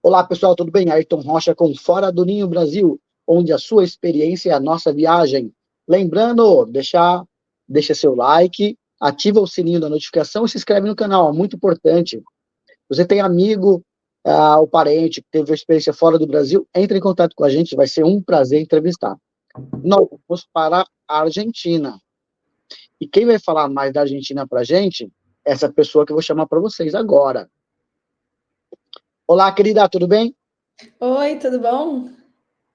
Olá, pessoal, tudo bem? Ayrton Rocha com Fora do Ninho Brasil, onde a sua experiência é a nossa viagem. Lembrando, deixa seu like, ativa o sininho da notificação e se inscreve no canal, é muito importante. Você tem amigo ou parente que teve experiência fora do Brasil, entre em contato com a gente, vai ser um prazer entrevistar. Nós vamos para a Argentina. E quem vai falar mais da Argentina para a gente é essa pessoa que eu vou chamar para vocês agora. Olá, querida, tudo bem? Oi, tudo bom?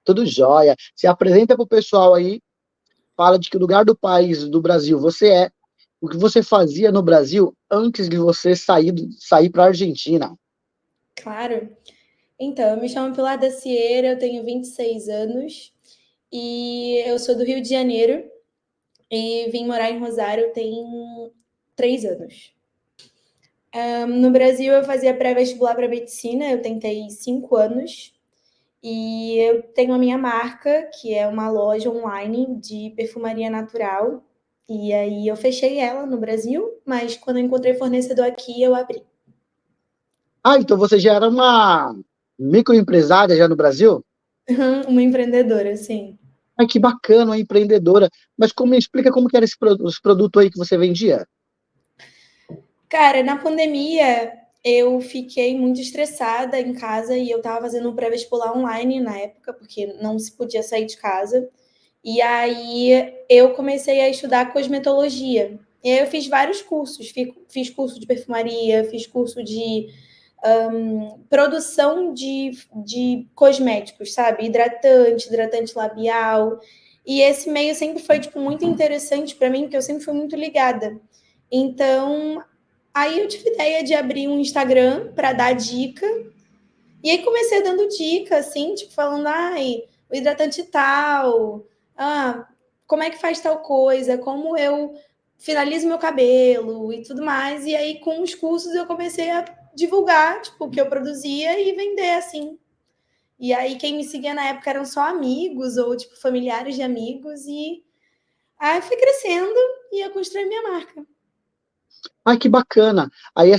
Tudo jóia. Se apresenta para o pessoal aí, fala de que lugar do país, do Brasil, você é, o que você fazia no Brasil antes de você sair para a Argentina. Claro. Então, eu me chamo Pilar da Cieira, eu tenho 26 anos e eu sou do Rio de Janeiro e vim morar em Rosário tem 3 anos. No Brasil, eu fazia pré-vestibular para medicina, eu tentei 5 anos e eu tenho a minha marca, que é uma loja online de perfumaria natural. E aí eu fechei ela no Brasil, mas quando eu encontrei fornecedor aqui, eu abri. Ah, então você já era uma microempresária já no Brasil? Uma empreendedora, sim. Ai, que bacana, uma empreendedora. Mas me explica como que era os produtos aí que você vendia? Cara, na pandemia eu fiquei muito estressada em casa e eu estava fazendo um pré-vestibular online na época, porque não se podia sair de casa. E aí eu comecei a estudar cosmetologia. E aí eu fiz vários cursos, fiz curso de perfumaria, fiz curso de produção de cosméticos, sabe? Hidratante labial. E esse meio sempre foi tipo, muito interessante para mim, porque eu sempre fui muito ligada. Então, aí eu tive ideia de abrir um Instagram para dar dica. E aí comecei dando dica, assim, tipo, falando, ai, o hidratante tal, como é que faz tal coisa, como eu finalizo meu cabelo e tudo mais. E aí, com os cursos, eu comecei a divulgar, tipo, o que eu produzia e vender, assim. E aí, quem me seguia na época eram só amigos ou, tipo, familiares de amigos. E aí, fui crescendo e eu construí minha marca. Ai, que bacana. Aí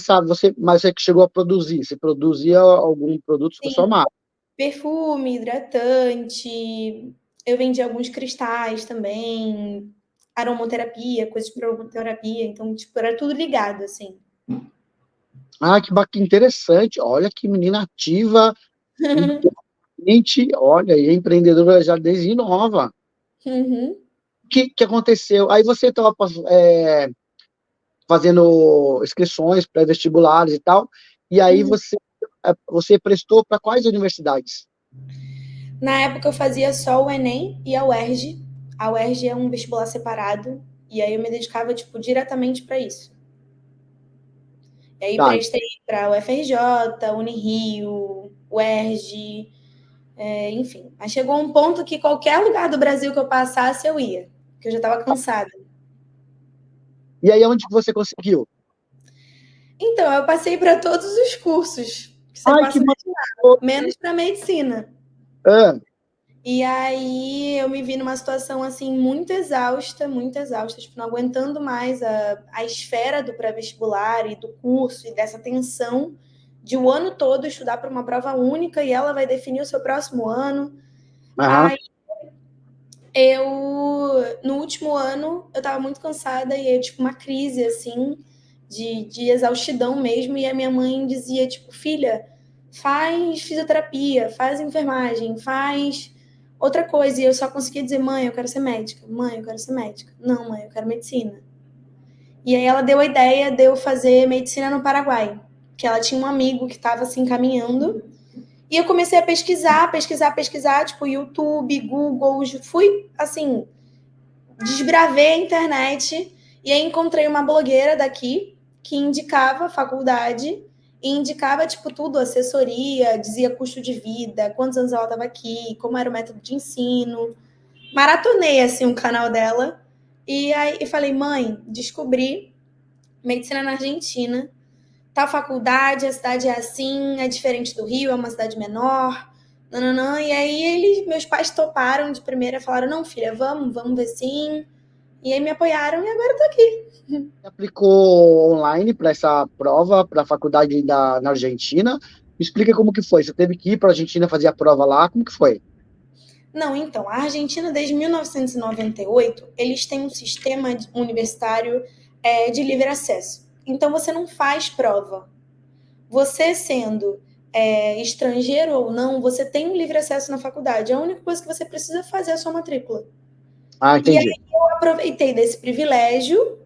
mas você que chegou a produzir, você produzia algum produto com a sua Sim, marca? perfume, hidratante, eu vendi alguns cristais também, aromaterapia, coisas para aromaterapia, então, tipo, era tudo ligado, assim. Ah, que bacana, interessante. Olha que menina ativa, inteligente, olha, e empreendedora já desde nova. Uhum. O que aconteceu? Aí você estava fazendo inscrições pré-vestibulares e tal, e aí Uhum. você prestou para quais universidades? Na época eu fazia só o Enem e a UERJ. A UERJ é um vestibular separado, e aí eu me dedicava, tipo, diretamente para isso. E aí Tá. prestei para o UFRJ, Unirio, UERJ, enfim. Mas chegou um ponto que qualquer lugar do Brasil que eu passasse, eu ia, porque eu já estava cansada. E aí, onde que você conseguiu? Então, eu passei para todos os cursos que você Ai, que possa imaginar, maravilhoso. menos para medicina. Ah, E aí eu me vi numa situação assim muito exausta, tipo, não aguentando mais a esfera do pré-vestibular e do curso e dessa tensão de o ano todo estudar para uma prova única e ela vai definir o seu próximo ano. aham. Aí eu, no último ano, eu tava muito cansada e eu, tipo, uma crise, assim, de exaustidão mesmo. E a minha mãe dizia, tipo, filha, faz fisioterapia, faz enfermagem, faz outra coisa. E eu só conseguia dizer, mãe, eu quero ser médica. Mãe, eu quero ser médica. Não, mãe, eu quero medicina. E aí ela deu a ideia de eu fazer medicina no Paraguai. Que ela tinha um amigo que estava se encaminhando e eu comecei a pesquisar, tipo, YouTube, Google, fui, assim, desbravei a internet e aí encontrei uma blogueira daqui que indicava faculdade e indicava, tipo, tudo, assessoria, dizia custo de vida, quantos anos ela estava aqui, como era o método de ensino. Maratonei, assim, o canal dela e aí falei, mãe, descobri medicina na Argentina, tal faculdade, a cidade é assim, é diferente do Rio, é uma cidade menor, nananã. E aí meus pais toparam de primeira, falaram, não, filha, vamos ver sim. E aí me apoiaram e agora eu tô aqui. Você aplicou online para essa prova, para a faculdade na Argentina, explica como que foi. Você teve que ir para a Argentina fazer a prova lá, como que foi? Não, então, a Argentina, desde 1998, eles têm um sistema universitário de livre acesso. Então, você não faz prova. Você sendo estrangeiro ou não, você tem um livre acesso na faculdade. A única coisa que você precisa fazer é a sua matrícula. Ah, E aí entendi. eu aproveitei desse privilégio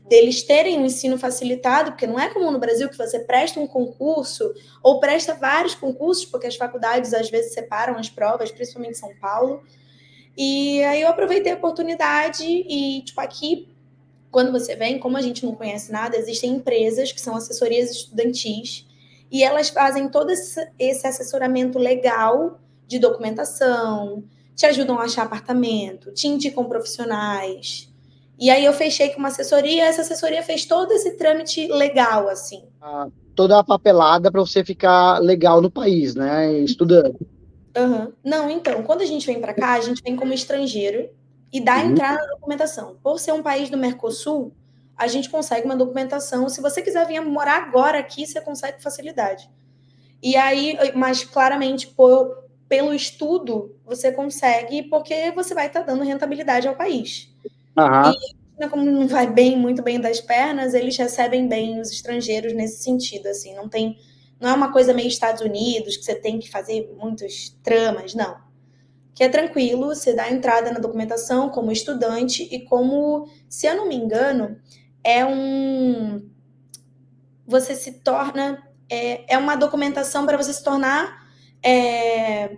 deles terem um ensino facilitado, porque não é como no Brasil que você presta um concurso ou presta vários concursos, porque as faculdades às vezes separam as provas, principalmente em São Paulo. E aí eu aproveitei a oportunidade e, tipo, aqui, quando você vem, como a gente não conhece nada, existem empresas que são assessorias estudantis e elas fazem todo esse assessoramento legal de documentação, te ajudam a achar apartamento, te indicam profissionais. E aí eu fechei com uma assessoria, essa assessoria fez todo esse trâmite legal, assim. Ah, toda a papelada para você ficar legal no país, né? Estudando. Uhum. Não, então, quando a gente vem para cá, a gente vem como estrangeiro e dá Uhum. entrada na documentação. Por ser um país do Mercosul, a gente consegue uma documentação. Se você quiser vir morar agora aqui, você consegue com facilidade. E aí, mas claramente, pelo estudo, você consegue, porque você vai estar dando rentabilidade ao país. E Aham. como não vai bem, muito bem das pernas, eles recebem bem os estrangeiros nesse sentido, assim, não é uma coisa meio Estados Unidos, que você tem que fazer muitos tramas, não. Que é tranquilo, você dá entrada na documentação como estudante e como, se eu não me engano, você se torna, é uma documentação para você se tornar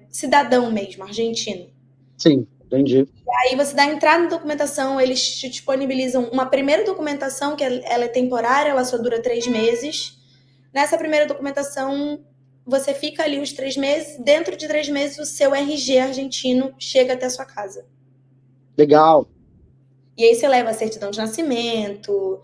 cidadão mesmo, argentino. Sim, entendi. Aí você dá entrada na documentação, eles te disponibilizam uma primeira documentação, que ela é temporária, ela só dura 3 meses. Nessa primeira documentação, você fica ali os 3 meses, dentro de 3 meses o seu RG argentino chega até a sua casa. Legal. E aí você leva a certidão de nascimento,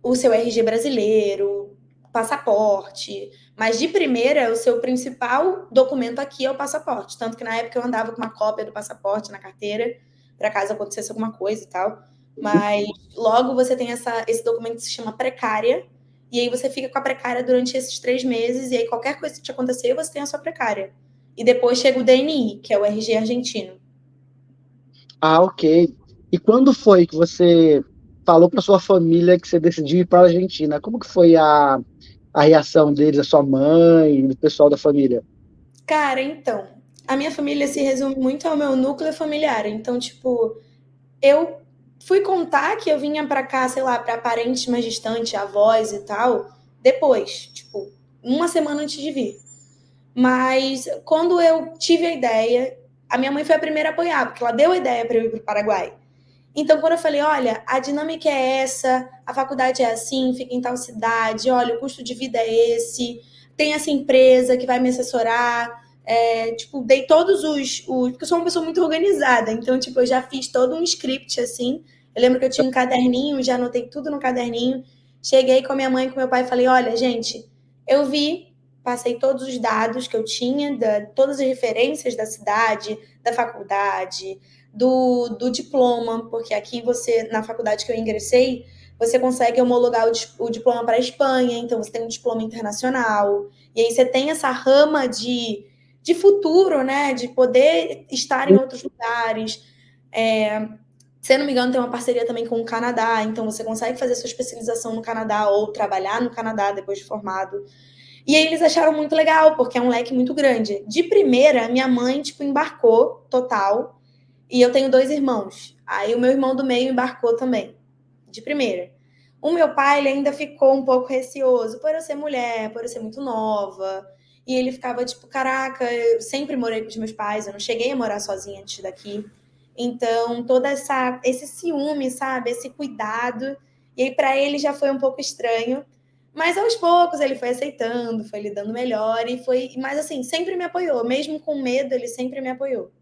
o seu RG brasileiro, passaporte. Mas de primeira, o seu principal documento aqui é o passaporte. Tanto que na época eu andava com uma cópia do passaporte na carteira, para caso acontecesse alguma coisa e tal. Mas logo você tem esse documento que se chama precária, e aí você fica com a precária durante esses 3 meses, e aí qualquer coisa que te acontecer, você tem a sua precária. E depois chega o DNI, que é o RG argentino. Ah, ok. E quando foi que você falou para sua família que você decidiu ir para a Argentina? Como que foi a reação deles, a sua mãe, do pessoal da família? Cara, então, a minha família se resume muito ao meu núcleo familiar. Então, tipo, eu fui contar que eu vinha para cá, sei lá, para parentes mais distantes, avós e tal, depois, tipo, uma semana antes de vir. Mas quando eu tive a ideia, a minha mãe foi a primeira a apoiar, porque ela deu a ideia para eu ir para o Paraguai. Então, quando eu falei, olha, a dinâmica é essa, a faculdade é assim, fica em tal cidade, olha, o custo de vida é esse, tem essa empresa que vai me assessorar, tipo, dei todos porque eu sou uma pessoa muito organizada, então, tipo, eu já fiz todo um script, assim, eu lembro que eu tinha um caderninho, já anotei tudo no caderninho, cheguei com a minha mãe e com meu pai e falei, olha, gente, eu vi, passei todos os dados que eu tinha, todas as referências da cidade, da faculdade, do diploma, porque aqui você, na faculdade que eu ingressei, você consegue homologar o diploma para a Espanha, então você tem um diploma internacional, e aí você tem essa rama de futuro, né, de poder estar em outros lugares. Se eu não me engano, tem uma parceria também com o Canadá, então você consegue fazer sua especialização no Canadá ou trabalhar no Canadá depois de formado. E aí eles acharam muito legal, porque é um leque muito grande. De primeira, minha mãe, tipo, embarcou total, e eu tenho 2 irmãos. Aí o meu irmão do meio embarcou também, de primeira. O meu pai, ele ainda ficou um pouco receoso por eu ser mulher, por eu ser muito nova. E ele ficava tipo, caraca, eu sempre morei com os meus pais, eu não cheguei a morar sozinha antes daqui. Então, esse ciúme, sabe? Esse cuidado. E aí, para ele já foi um pouco estranho. Mas aos poucos ele foi aceitando, foi lidando melhor e foi. Mas assim, sempre me apoiou. Mesmo com medo, ele sempre me apoiou.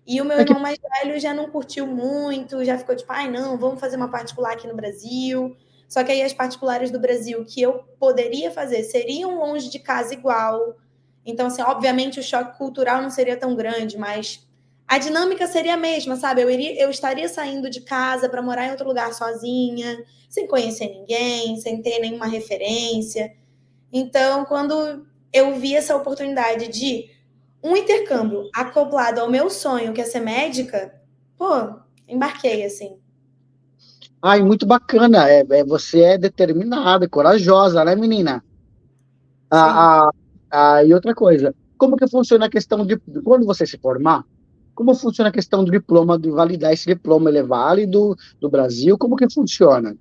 E o meu É que, irmão mais velho já não curtiu muito, já ficou tipo, ai, não, vamos fazer uma particular aqui no Brasil. Só que aí as particulares do Brasil que eu poderia fazer seriam longe de casa igual. Então, assim, obviamente o choque cultural não seria tão grande, mas a dinâmica seria a mesma, sabe? Eu estaria saindo de casa para morar em outro lugar sozinha, sem conhecer ninguém, sem ter nenhuma referência. Então, quando eu vi essa oportunidade de um intercâmbio acoplado ao meu sonho, que é ser médica, pô, embarquei, assim. Ai, muito bacana. Você é determinada, corajosa, né, menina? Sim. Ah, e outra coisa, como que funciona a questão de quando você se formar? Como funciona a questão do diploma, de validar esse diploma? Ele é válido do Brasil? Como que funciona?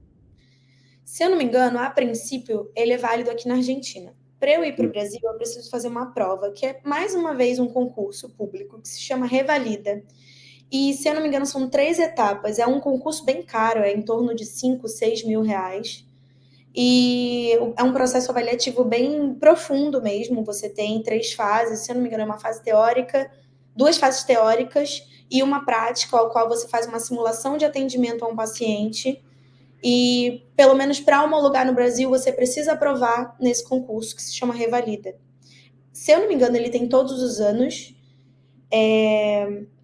Se eu não me engano, a princípio, ele é válido aqui na Argentina. Para eu ir para o Brasil, eu preciso fazer uma prova, que é mais uma vez um concurso público, que se chama Revalida. E, se eu não me engano, são 3 etapas. É um concurso bem caro, é em torno de 5, 6 mil reais. E é um processo avaliativo bem profundo mesmo. Você tem 3 fases, se eu não me engano, é uma fase teórica, 2 fases teóricas e uma prática, ao qual você faz uma simulação de atendimento a um paciente. E, pelo menos para homologar no Brasil, você precisa aprovar nesse concurso, que se chama Revalida. Se eu não me engano, ele tem todos os anos.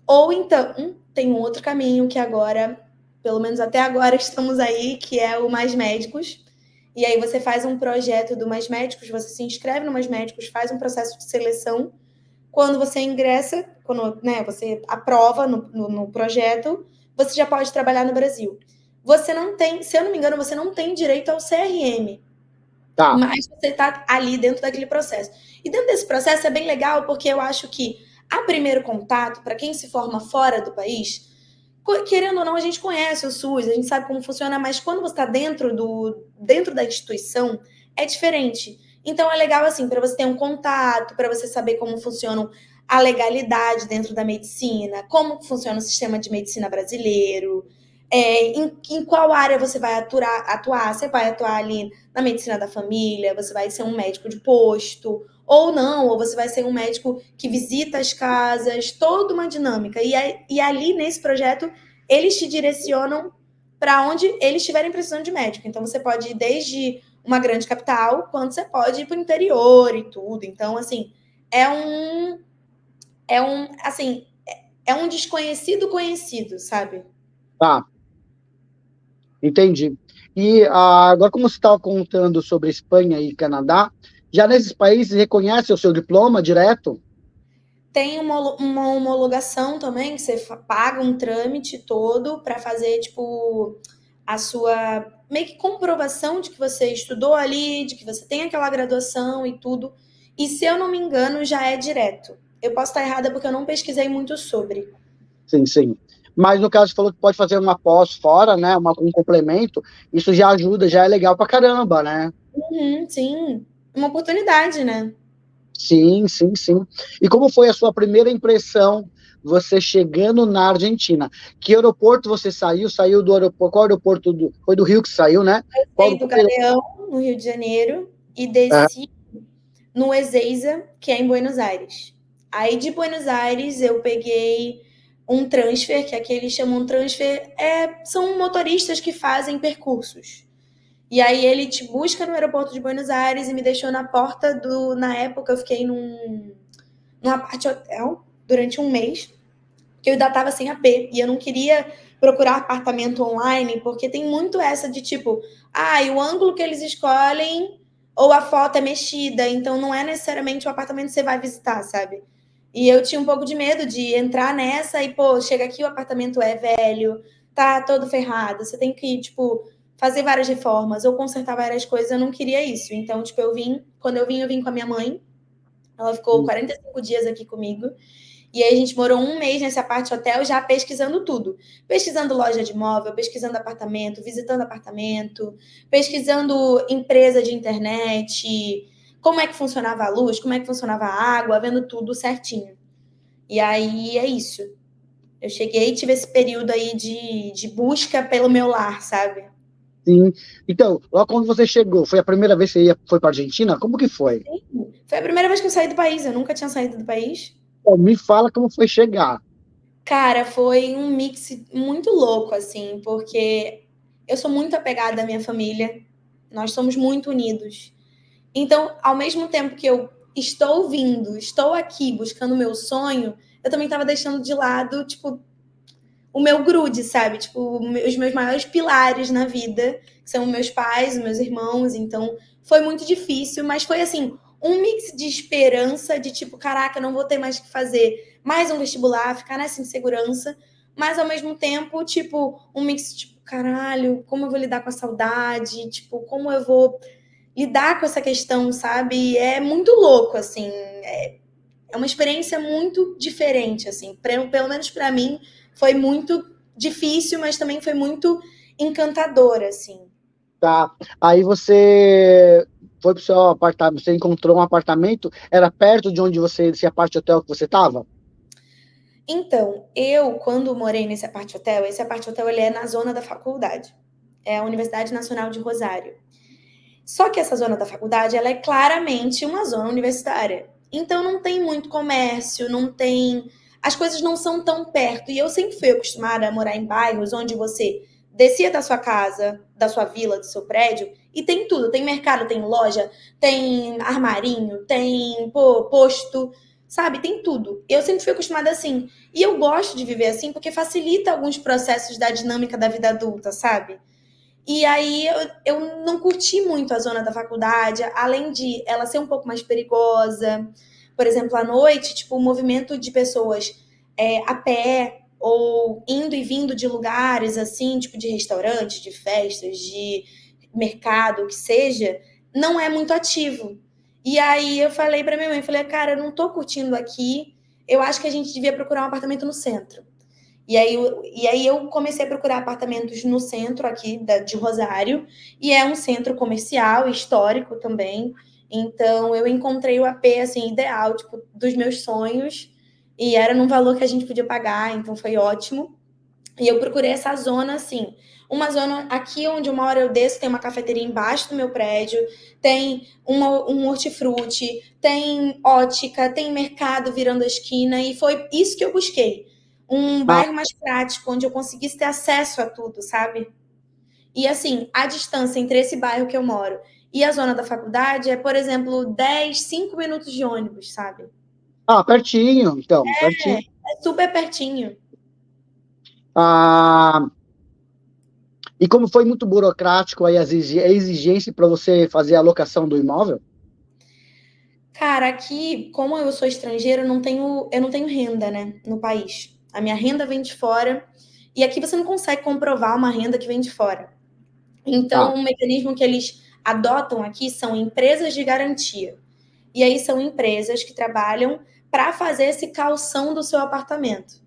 Ou então, tem um outro caminho que agora, pelo menos até agora, estamos aí, que é o Mais Médicos. E aí você faz um projeto do Mais Médicos, você se inscreve no Mais Médicos, faz um processo de seleção. Quando você ingressa, quando, né, você aprova no projeto, você já pode trabalhar no Brasil. Você não tem, se eu não me engano, você não tem direito ao CRM, Tá, mas você está ali dentro daquele processo. E dentro desse processo é bem legal, porque eu acho que a primeiro contato, para quem se forma fora do país, querendo ou não, a gente conhece o SUS, a gente sabe como funciona, mas quando você está dentro da instituição, é diferente. Então é legal assim, para você ter um contato, para você saber como funciona a legalidade dentro da medicina, como funciona o sistema de medicina brasileiro, em qual área você vai atuar. Você vai atuar ali na medicina da família, você vai ser um médico de posto, ou não, ou você vai ser um médico que visita as casas, toda uma dinâmica. E ali nesse projeto, eles te direcionam para onde eles estiverem precisando de médico. Então você pode ir desde uma grande capital, quanto você pode ir para o interior e tudo. Então, assim, é um. Assim, é um desconhecido conhecido, sabe? tá, entendi. Agora, como você estava contando sobre Espanha e Canadá, já nesses países reconhece o seu diploma direto? Tem uma homologação também, que você paga um trâmite todo para fazer, tipo, a sua meio que comprovação de que você estudou ali, de que você tem aquela graduação e tudo. E se eu não me engano, já é direto. Eu posso estar errada porque eu não pesquisei muito sobre. Sim, sim. Mas no caso, você falou que pode fazer uma pós fora, né? Um complemento, isso já ajuda, já é legal pra caramba, né? Uhum, sim, uma oportunidade, né? Sim, sim, sim. E como foi a sua primeira impressão você chegando na Argentina? Que aeroporto você saiu? Saiu do aeroporto? Qual aeroporto foi do Rio que saiu, né? Saí Qual do Galeão, no Rio de Janeiro, e desci no Ezeiza, que é em Buenos Aires. Aí de Buenos Aires eu peguei um transfer, que aqui eles chamam transfer, são motoristas que fazem percursos. E aí ele te busca no aeroporto de Buenos Aires e me deixou na porta do. Na época eu fiquei num apart hotel durante um mês, que eu ainda estava sem AP. E eu não queria procurar apartamento online, porque tem muito essa de tipo, e o ângulo que eles escolhem ou a foto é mexida, então não é necessariamente o apartamento que você vai visitar, sabe? E eu tinha um pouco de medo de entrar nessa e, pô, chega aqui, o apartamento é velho, tá todo ferrado, você tem que, tipo, fazer várias reformas ou consertar várias coisas, eu não queria isso. Então, tipo, quando eu vim com a minha mãe, ela ficou 45 dias aqui comigo, e aí a gente morou um mês nesse apart hotel já pesquisando tudo. Pesquisando loja de imóvel, pesquisando apartamento, visitando apartamento, pesquisando empresa de internet, como é que funcionava a luz, como é que funcionava a água, vendo tudo certinho. E aí é isso. Eu cheguei e tive esse período aí de busca pelo meu lar, sabe? Sim. Então, logo quando você chegou, foi a primeira vez que foi para Argentina? Como que foi? Foi a primeira vez que eu saí do país, eu nunca tinha saído do país. Bom, me fala como foi chegar. Cara, foi um mix muito louco, assim, porque eu sou muito apegada à minha família, nós somos muito unidos. Então, ao mesmo tempo que eu estou vindo, estou aqui buscando o meu sonho, eu também estava deixando de lado, tipo, o meu grude, sabe? Tipo, os meus maiores pilares na vida, que são meus pais, os meus irmãos. Então, foi muito difícil, mas foi assim, um mix de esperança, de tipo, caraca, não vou ter mais que fazer mais um vestibular, ficar nessa insegurança, mas ao mesmo tempo, tipo, um mix, tipo, caralho, como eu vou lidar com a saudade, tipo, como eu vou lidar com essa questão, sabe? É muito louco, assim, é uma experiência muito diferente, assim, pelo menos para mim, foi muito difícil, mas também foi muito encantadora, assim. Tá. Aí você foi pro seu apartamento, você encontrou um apartamento, era perto de onde você, desse apart hotel que você estava? Então, eu, quando morei nesse apart-hotel, esse apart-hotel ele é na zona da faculdade. É a Universidade Nacional de Rosário. Só que essa zona da faculdade, ela é claramente uma zona universitária. Então não tem muito comércio, não tem... As coisas não são tão perto. E eu sempre fui acostumada a morar em bairros onde você descia da sua casa, da sua vila, do seu prédio, e tem tudo. Tem mercado, tem loja, tem armarinho, tem posto, sabe? Tem tudo. Eu sempre fui acostumada assim. E eu gosto de viver assim porque facilita alguns processos da dinâmica da vida adulta, sabe? E aí eu não curti muito a zona da faculdade, além de ela ser um pouco mais perigosa. Por exemplo, à noite, tipo, o movimento de pessoas a pé ou indo e vindo de lugares assim, tipo de restaurantes, de festas, de mercado, o que seja, não é muito ativo. E aí eu falei para minha mãe, falei, cara, eu não tô curtindo aqui. Eu acho que a gente devia procurar um apartamento no centro. E aí eu comecei a procurar apartamentos no centro aqui de Rosário, e é um centro comercial, histórico também. Então eu encontrei o AP assim, ideal, tipo, dos meus sonhos, e era num valor que a gente podia pagar, então foi ótimo. E eu procurei essa zona assim. Uma zona aqui onde uma hora eu desço, tem uma cafeteria embaixo do meu prédio, tem um hortifruti, tem ótica, tem mercado virando a esquina, e foi isso que eu busquei. Um Ah, bairro mais prático, onde eu conseguisse ter acesso a tudo, sabe? E assim, a distância entre esse bairro que eu moro e a zona da faculdade é, por exemplo, 10, 5 minutos de ônibus, sabe? pertinho, então, pertinho. É super pertinho. Ah, e como foi muito burocrático aí a exigência para você fazer a locação do imóvel? Cara, aqui, como eu sou estrangeira, eu não tenho renda, né, no país. A minha renda vem de fora, e aqui você não consegue comprovar uma renda que vem de fora. Então, Tá. o mecanismo que eles adotam aqui são empresas de garantia. E aí são empresas que trabalham para fazer esse calção do seu apartamento.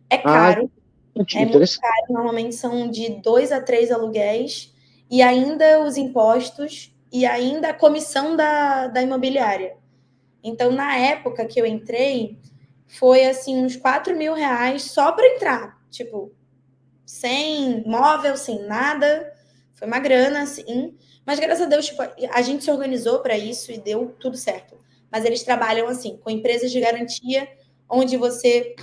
É Ah, caro, é muito interessante. caro, normalmente são de 2 a 3 aluguéis, e ainda os impostos, e ainda a comissão da imobiliária. Então, na época que eu entrei, foi assim, uns 4 mil reais só para entrar. Tipo, sem móvel, sem nada. Foi uma grana, assim. Mas graças a Deus, tipo, a gente se organizou para isso e deu tudo certo. Mas eles trabalham assim, com empresas de garantia, onde você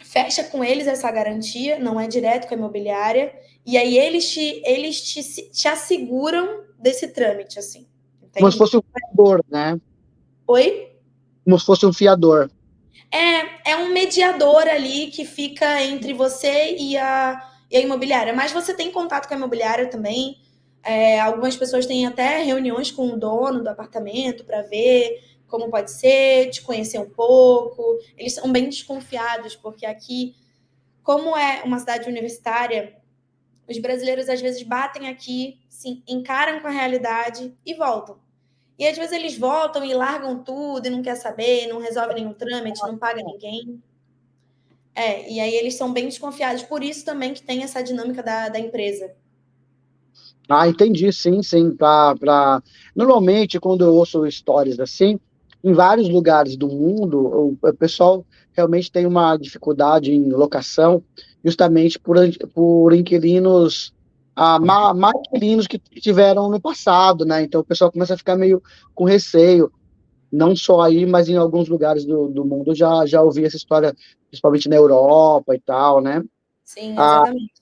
fecha com eles essa garantia, não é direto com a imobiliária, e aí eles te asseguram desse trâmite, assim. Como se Entende? fosse um fiador, né? Oi? Como se fosse um fiador. É um mediador ali que fica entre você e a imobiliária. Mas você tem contato com a imobiliária também. Algumas pessoas têm até reuniões com o dono do apartamento para ver como pode ser, te conhecer um pouco. Eles são bem desconfiados, porque aqui, como é uma cidade universitária, os brasileiros às vezes batem aqui, se encaram com a realidade e voltam. E às vezes eles voltam e largam tudo e não quer saber, não resolve nenhum trâmite, não paga ninguém. E aí eles são bem desconfiados. Por isso também que tem essa dinâmica da empresa. Ah, entendi, sim, sim. Normalmente, quando eu ouço histórias assim, em vários lugares do mundo, o pessoal realmente tem uma dificuldade em locação, justamente por inquilinos, má inquilinos que tiveram no passado, né? Então o pessoal começa a ficar meio com receio, não só aí, mas em alguns lugares do mundo eu já ouvi essa história, principalmente na Europa e tal, né? Sim, Ah, exatamente.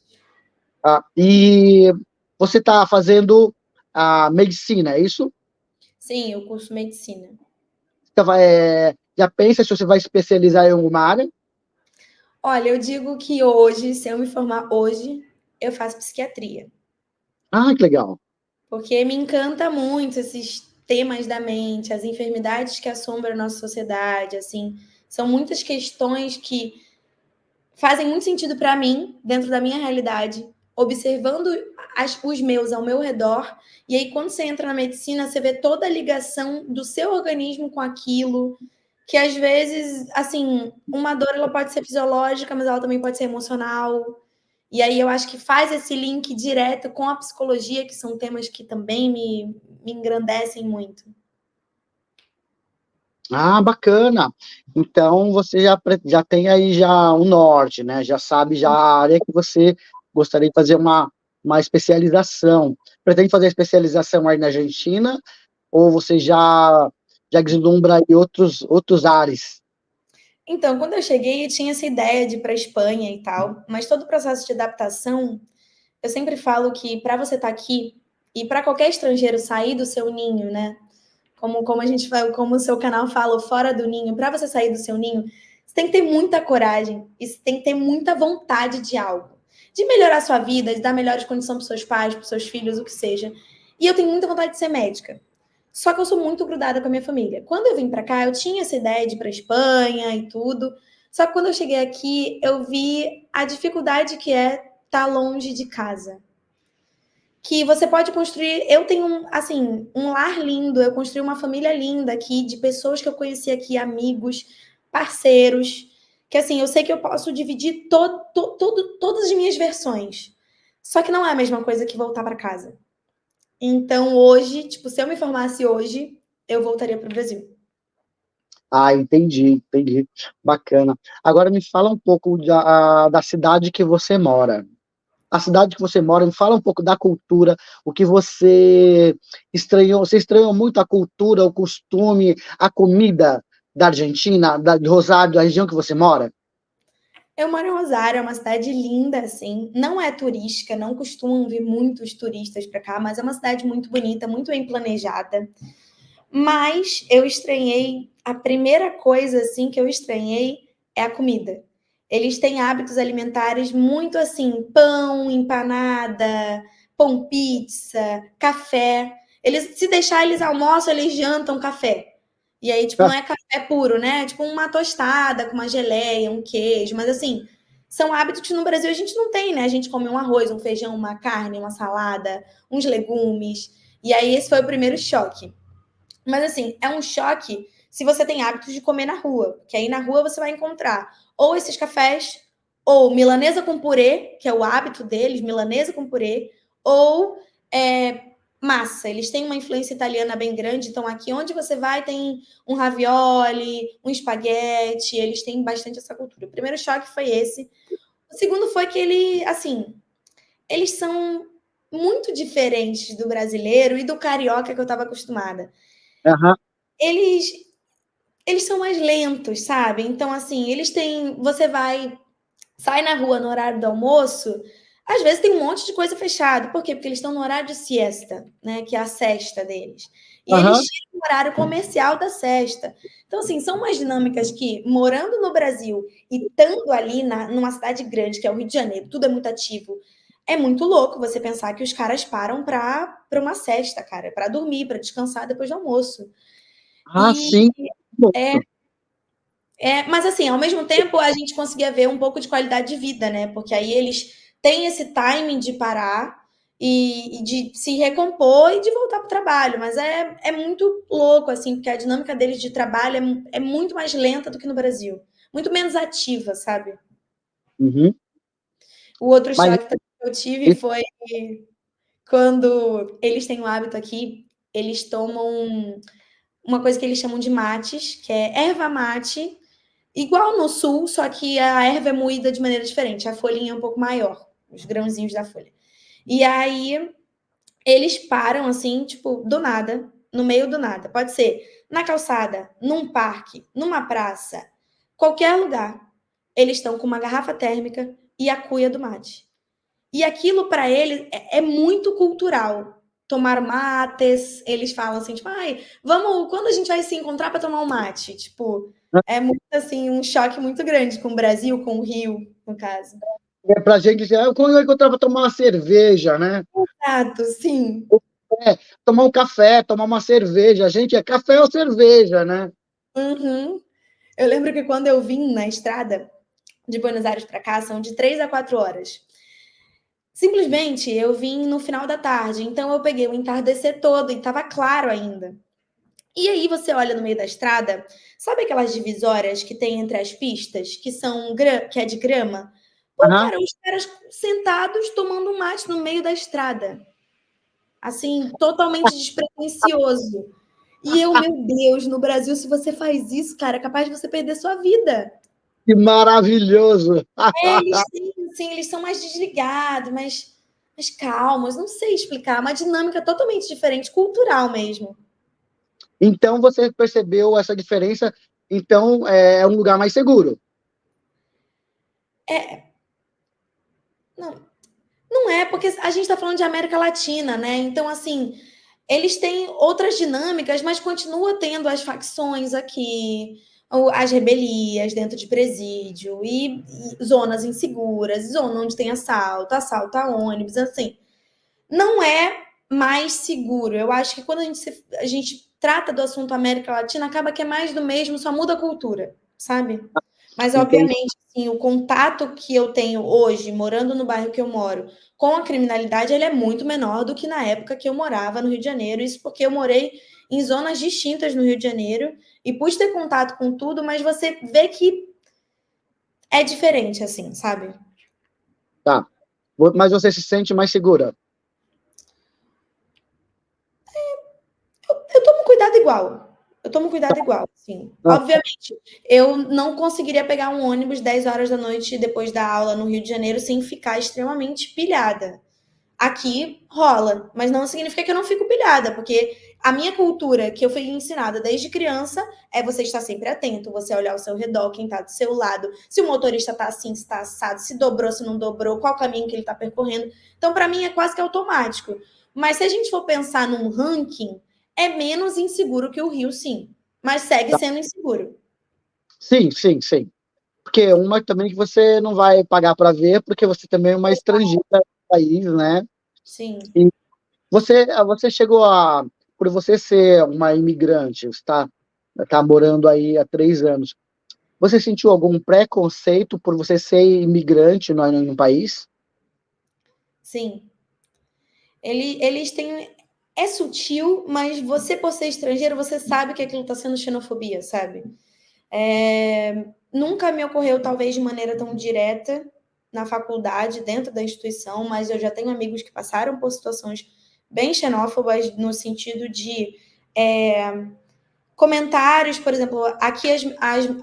e você está fazendo a medicina, é isso? Sim, eu curso medicina. Já pensa se você vai especializar em alguma área? Olha, eu digo que hoje, se eu me formar hoje, eu faço psiquiatria. Ah, que legal. porque me encanta muito esses temas da mente, as enfermidades que assombram a nossa sociedade, assim, são muitas questões que fazem muito sentido para mim, dentro da minha realidade, observando os meus ao meu redor, e aí quando você entra na medicina, você vê toda a ligação do seu organismo com aquilo, que às vezes, assim, uma dor ela pode ser fisiológica, mas ela também pode ser emocional. E aí eu acho que faz esse link direto com a psicologia, que são temas que também me engrandecem muito. Ah, bacana. Então você já tem aí já um norte, né? Já sabe já a área que você gostaria de fazer uma especialização. Pretende fazer a especialização aí na Argentina ou você já vislumbra aí outros ares? Então, quando eu cheguei, eu tinha essa ideia de ir para a Espanha e tal, mas todo o processo de adaptação, eu sempre falo que para você estar aqui e para qualquer estrangeiro sair do seu ninho, né? Como a gente fala, como o seu canal fala, fora do ninho, para você sair do seu ninho, você tem que ter muita coragem e você tem que ter muita vontade de algo, de melhorar a sua vida, de dar melhores condições para seus pais, para seus filhos, o que seja. E eu tenho muita vontade de ser médica. Só que eu sou muito grudada com a minha família. Quando eu vim para cá, eu tinha essa ideia de ir para Espanha e tudo. Só que quando eu cheguei aqui, eu vi a dificuldade que é estar longe de casa. Que você pode construir. Eu tenho assim, um lar lindo, eu construí uma família linda aqui, de pessoas que eu conheci aqui, amigos, parceiros. Que assim, eu sei que eu posso dividir todas as minhas versões. Só que não é a mesma coisa que voltar para casa. Então, hoje, tipo, se eu me formasse hoje, eu voltaria para o Brasil. Ah, entendi. Bacana. Agora me fala um pouco da cidade que você mora. A cidade que você mora, me fala um pouco da cultura, o que você estranhou. Você estranhou muito a cultura, o costume, a comida da Argentina, de Rosário, da região que você mora? Eu moro em Rosário, é uma cidade linda, assim. Não é turística, não costumam vir muitos turistas para cá, mas é uma cidade muito bonita, muito bem planejada. Mas eu estranhei, a primeira coisa assim que eu estranhei é a comida. Eles têm hábitos alimentares muito assim, pão, empanada, pão pizza, café. Eles, se deixar, eles almoçam, eles jantam café. E aí, tipo, não é café puro, né? É tipo uma tostada com uma geleia, um queijo, mas assim, são hábitos que no Brasil a gente não tem, né? A gente come um arroz, um feijão, uma carne, uma salada, uns legumes. E aí esse foi o primeiro choque. Mas assim, é um choque se você tem hábitos de comer na rua, que aí na rua você vai encontrar ou esses cafés, ou milanesa com purê, que é o hábito deles, milanesa com purê, ou massa. Eles têm uma influência italiana bem grande, então aqui onde você vai tem um ravioli, um espaguete, eles têm bastante essa cultura. O primeiro choque foi esse. O segundo foi que eles são muito diferentes do brasileiro e do carioca que eu estava acostumada. Aham. Eles eles são mais lentos, sabe? Então, assim, eles têm. Você vai, sai na rua no horário do almoço, às vezes tem um monte de coisa fechada. Por quê? Porque eles estão no horário de siesta, né? Que é a sesta deles. E eles Aham. chegam no horário comercial da sesta. Então, assim, são umas dinâmicas que, morando no Brasil e estando ali numa cidade grande, que é o Rio de Janeiro, tudo é muito ativo. É muito louco você pensar que os caras param para uma sesta, cara, para dormir, para descansar depois do almoço. Ah, E sim. é, mas assim, ao mesmo tempo a gente conseguia ver um pouco de qualidade de vida, né? Porque aí eles têm esse timing de parar e de se recompor e de voltar para o trabalho. Mas é muito louco, assim, porque a dinâmica deles de trabalho é muito mais lenta do que no Brasil. Muito menos ativa, sabe? Uhum. O outro Mas choque que eu tive foi quando eles têm o hábito aqui, eles tomam uma coisa que eles chamam de mates, que é erva mate, igual no sul, só que a erva é moída de maneira diferente. A folhinha é um pouco maior, os grãozinhos da folha. E aí eles param assim, tipo, do nada, no meio do nada. Pode ser na calçada, num parque, numa praça, qualquer lugar. Eles estão com uma garrafa térmica e a cuia do mate. E aquilo para eles é muito cultural. Tomar mates, eles falam assim, tipo, ai, vamos, quando a gente vai se encontrar para tomar um mate? Tipo, é muito assim, um choque muito grande com o Brasil, com o Rio, no caso. pra gente, quando eu encontrava tomar uma cerveja, né? Exato, sim. tomar um café, tomar uma cerveja. A gente é café ou cerveja, né? Uhum. Eu lembro que quando eu vim na estrada de Buenos Aires para cá, são de 3 a 4 horas. Simplesmente eu vim no final da tarde, então eu peguei o entardecer todo e estava claro ainda. E aí você olha no meio da estrada, sabe aquelas divisórias que tem entre as pistas, que são que é de grama? Pô, Aham. cara, os caras sentados tomando um mate no meio da estrada. Assim, totalmente despretensioso. E eu, meu Deus, no Brasil, se você faz isso, cara, é capaz de você perder sua vida. Que maravilhoso! Eles têm, assim, eles são mais desligados, mais calmos, não sei explicar, uma dinâmica totalmente diferente, cultural mesmo. Então você percebeu essa diferença, então é um lugar mais seguro. Não, não é, porque a gente está falando de América Latina, né? Então, assim, eles têm outras dinâmicas, mas continua tendo as facções aqui, as rebelias dentro de presídio, e zonas inseguras, zona onde tem assalto a ônibus, assim. Não é mais seguro. Eu acho que quando a gente trata do assunto América Latina, acaba que é mais do mesmo, só muda a cultura, sabe? Mas, Entendi. obviamente, assim, o contato que eu tenho hoje, morando no bairro que eu moro, com a criminalidade, ele é muito menor do que na época que eu morava no Rio de Janeiro. Isso porque eu morei em zonas distintas no Rio de Janeiro e pude ter contato com tudo, mas você vê que é diferente, assim, sabe? Tá. Mas você se sente mais segura. Eu tomo cuidado igual. Eu tomo cuidado igual, sim. Ah, Obviamente, eu não conseguiria pegar um ônibus 10 horas da noite depois da aula no Rio de Janeiro sem ficar extremamente pilhada. Aqui rola, mas não significa que eu não fico pilhada, porque a minha cultura, que eu fui ensinada desde criança, é você estar sempre atento, você olhar ao seu redor, quem está do seu lado, se o motorista está assim, se está assado, se dobrou, se não dobrou, qual caminho que ele está percorrendo. Então, para mim, é quase que automático. Mas se a gente for pensar num ranking, é menos inseguro que o Rio, sim. Mas segue tá. sendo inseguro. Sim, sim, sim. Porque uma também que você não vai pagar para ver, porque você também é uma estrangeira no país, né? Sim. E você chegou a, por você ser uma imigrante, você tá morando aí há 3 anos, você sentiu algum preconceito por você ser imigrante no país? Sim. Eles têm. É sutil, mas você, por ser estrangeiro, você sabe que aquilo está sendo xenofobia, sabe? Nunca me ocorreu, talvez, de maneira tão direta na faculdade, dentro da instituição, mas eu já tenho amigos que passaram por situações bem xenófobas, no sentido de comentários, por exemplo, aqui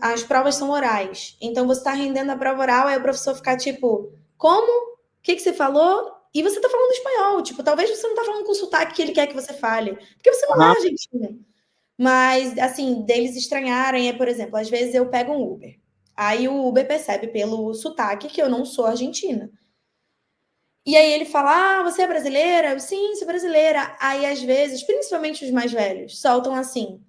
as provas são orais. Então você está rendendo a prova oral, aí o professor ficar tipo, como? O que você falou? E você está falando espanhol. Tipo, talvez você não está falando com o sotaque que ele quer que você fale. Porque você não é Aham. argentino. Mas, assim, deles estranharem é, por exemplo, às vezes eu pego um Uber. Aí o Uber percebe pelo sotaque que eu não sou argentina. E aí ele fala: Ah, você é brasileira? Eu, sim, sou brasileira. Aí, às vezes, principalmente os mais velhos, soltam assim: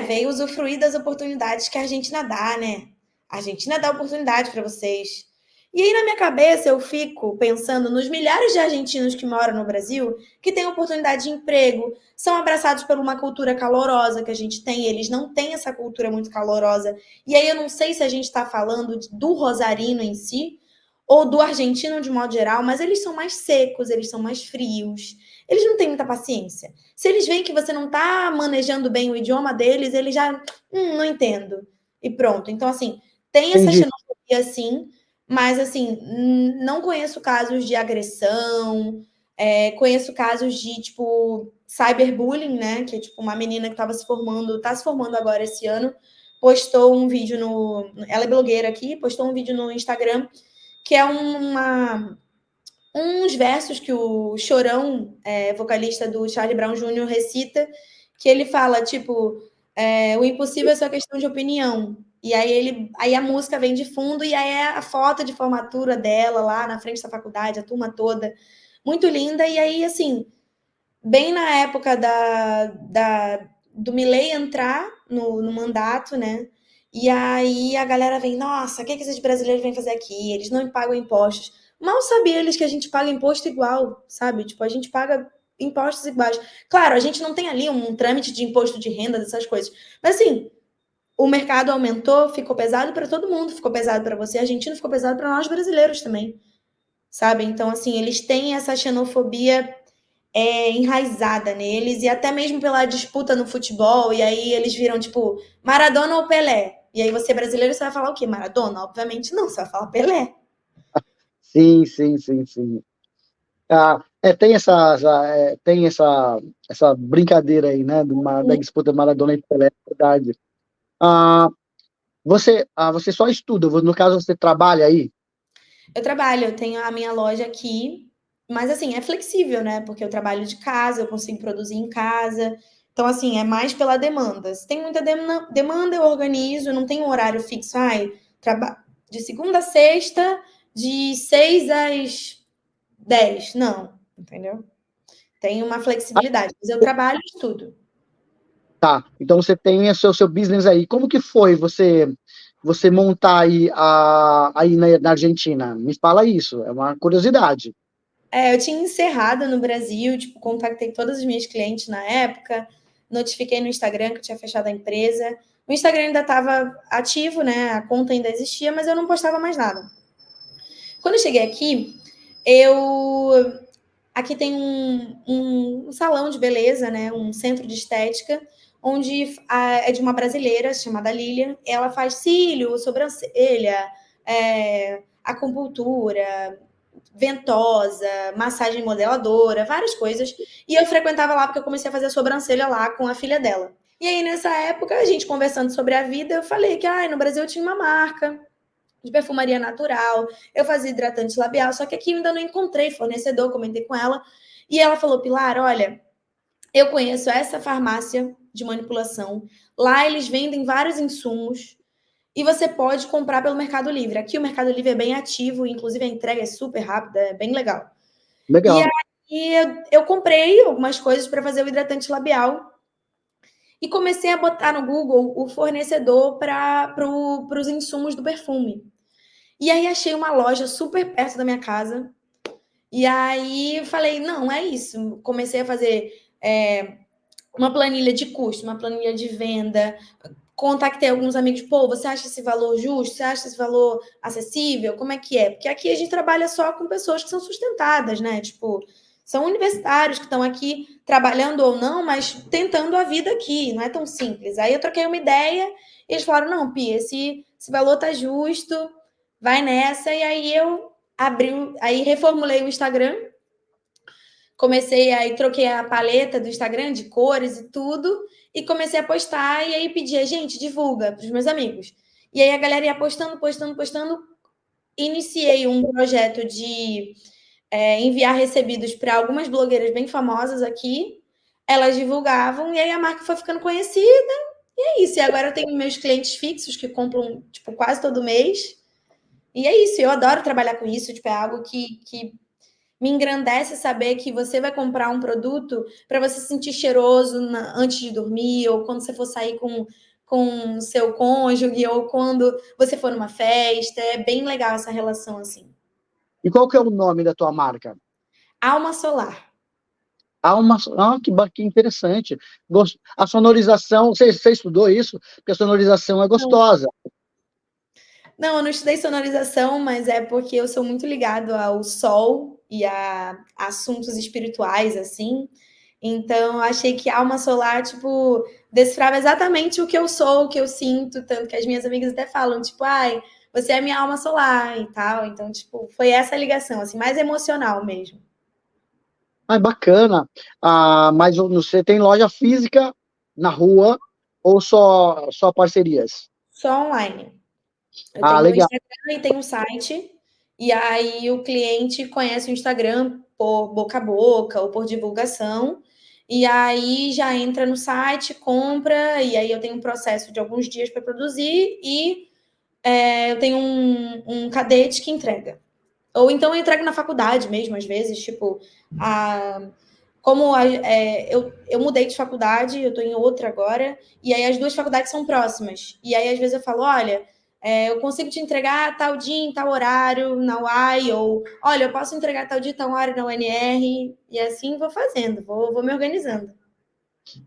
veio usufruir das oportunidades que a Argentina dá, né? A Argentina dá oportunidade para vocês. E aí, na minha cabeça, eu fico pensando nos milhares de argentinos que moram no Brasil, que têm oportunidade de emprego, são abraçados por uma cultura calorosa que a gente tem, eles não têm essa cultura muito calorosa. E aí, eu não sei se a gente está falando do rosarino em si, ou do argentino de modo geral, mas eles são mais secos, eles são mais frios, eles não têm muita paciência. Se eles veem que você não está manejando bem o idioma deles, eles já, não entendo. E pronto. Então, assim, tem essa Entendi. xenofobia, sim, mas, assim, não conheço casos de agressão, conheço casos de, tipo, cyberbullying, né? Que é, tipo, uma menina que estava se formando, está se formando agora esse ano, postou um vídeo no... Ela é blogueira aqui, postou um vídeo no Instagram que é uns versos que o Chorão, vocalista do Charlie Brown Jr., recita, que ele fala, tipo, o impossível é só questão de opinião. E aí a música vem de fundo, e aí é a foto de formatura dela lá na frente da faculdade, a turma toda, muito linda. E aí, assim, bem na época do Milei entrar no mandato, né? E aí a galera vem, nossa, o que esses brasileiros vêm fazer aqui? Eles não pagam impostos. Mal sabiam eles que a gente paga imposto igual, sabe? Tipo, a gente paga. impostos iguais. Claro, a gente não tem ali um trâmite de imposto de renda, dessas coisas. Mas assim, o mercado aumentou, ficou pesado para todo mundo, ficou pesado para você, argentino, ficou pesado para nós brasileiros também, sabe? Então, assim, eles têm essa xenofobia enraizada neles, e até mesmo pela disputa no futebol, e aí eles viram, tipo, Maradona ou Pelé? E aí você brasileiro, você vai falar o quê? Maradona? Obviamente não, você vai falar Pelé. Sim, sim, sim, sim. Tem essa brincadeira aí, né, da disputa Maradona e Pelé, é verdade. Ah, você só estuda, no caso você trabalha aí? Eu trabalho, eu tenho a minha loja aqui, mas assim, é flexível, né? Porque eu trabalho de casa, eu consigo produzir em casa. Então, assim, é mais pela demanda. Se tem muita demanda, eu organizo, não tem um horário fixo. Ai, de segunda a sexta, de 6 às 10. Não, entendeu? Tem uma flexibilidade. Mas eu trabalho e estudo. Tá, então você tem o seu business aí. Como que foi você montar aí na Argentina? Me fala isso, é uma curiosidade. Eu tinha encerrado no Brasil, tipo, contactei todas as minhas clientes na época, notifiquei no Instagram que eu tinha fechado a empresa. O Instagram ainda estava ativo, né? A conta ainda existia, mas eu não postava mais nada. Quando eu cheguei aqui, eu. Aqui tem um salão de beleza, né? Um centro de estética, onde é de uma brasileira chamada Lilian. Ela faz cílio, sobrancelha, acupuntura, ventosa, massagem modeladora, várias coisas. E eu frequentava lá porque eu comecei a fazer a sobrancelha lá com a filha dela. E aí, nessa época, a gente conversando sobre a vida, eu falei que no Brasil eu tinha uma marca de perfumaria natural, eu fazia hidratante labial, só que aqui eu ainda não encontrei fornecedor, comentei com ela. E ela falou, Pilar, olha, eu conheço essa farmácia de manipulação. Lá eles vendem vários insumos e você pode comprar pelo Mercado Livre. Aqui o Mercado Livre é bem ativo, inclusive a entrega é super rápida, é bem legal. E Legal. aí eu comprei algumas coisas para fazer o hidratante labial e comecei a botar no Google o fornecedor para os insumos do perfume. E aí achei uma loja super perto da minha casa. E aí falei, não, é isso. Comecei a fazer uma planilha de custo, uma planilha de venda, contactei alguns amigos, pô, você acha esse valor justo? Você acha esse valor acessível? Como é que é? Porque aqui a gente trabalha só com pessoas que são sustentadas, né? Tipo, são universitários que estão aqui trabalhando ou não, mas tentando a vida aqui, não é tão simples. Aí eu troquei uma ideia e eles falaram, não, Pia, esse valor tá justo, vai nessa. E aí eu aí reformulei o Instagram, comecei aí, troquei a paleta do Instagram de cores e tudo, e comecei a postar, e aí pedia, gente, divulga para os meus amigos. E aí a galera ia postando, postando, postando. Iniciei um projeto de enviar recebidos para algumas blogueiras bem famosas aqui. Elas divulgavam, e aí a marca foi ficando conhecida. E é isso. E agora eu tenho meus clientes fixos que compram, tipo, quase todo mês. E é isso. Eu adoro trabalhar com isso. Tipo, é algo que me engrandece saber que você vai comprar um produto para você se sentir cheiroso antes de dormir, ou quando você for sair com seu cônjuge, ou quando você for numa festa. É bem legal essa relação assim. E qual que é o nome da tua marca? Alma Solar. Que interessante. A sonorização, você estudou isso? Porque a sonorização é gostosa. Não, eu não estudei sonorização, mas é porque eu sou muito ligado ao sol e a assuntos espirituais, assim. Então, eu achei que Alma Solar, tipo, decifrava exatamente o que eu sou, o que eu sinto, tanto que as minhas amigas até falam, tipo, ai, você é minha alma solar e tal. Então, tipo, foi essa ligação, assim, mais emocional mesmo. Bacana. Mas você tem loja física na rua ou só parcerias? Só online. Eu tenho o Legal. Instagram e tenho um site, e aí o cliente conhece o Instagram por boca a boca ou por divulgação, e aí já entra no site, compra, e aí eu tenho um processo de alguns dias para produzir, e eu tenho um cadete que entrega. Ou então eu entrego na faculdade mesmo, às vezes, tipo, eu mudei de faculdade, eu estou em outra agora, e aí as duas faculdades são próximas. E aí, às vezes, eu falo, olha, eu consigo te entregar tal dia em tal horário na UAI, ou olha, eu posso entregar tal dia, tal horário na UNR, e assim vou fazendo, vou me organizando.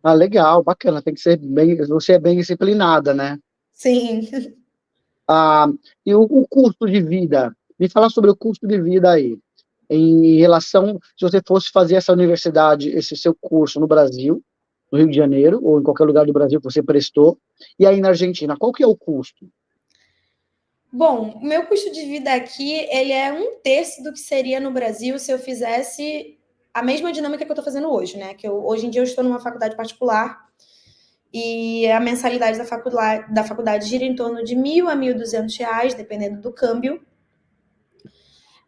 Ah, legal, bacana. Tem que ser bem, você é bem disciplinada, né? Sim. Ah, e o custo de vida? Me fala sobre o custo de vida aí. Em relação, se você fosse fazer essa universidade, esse seu curso no Brasil, no Rio de Janeiro, ou em qualquer lugar do Brasil que você prestou, e aí na Argentina, qual que é o custo? Bom, o meu custo de vida aqui, ele é um terço do que seria no Brasil se eu fizesse a mesma dinâmica que eu estou fazendo hoje, né? Hoje em dia eu estou numa faculdade particular e a mensalidade da faculdade gira em torno de 1.000 a 1.200 reais, dependendo do câmbio.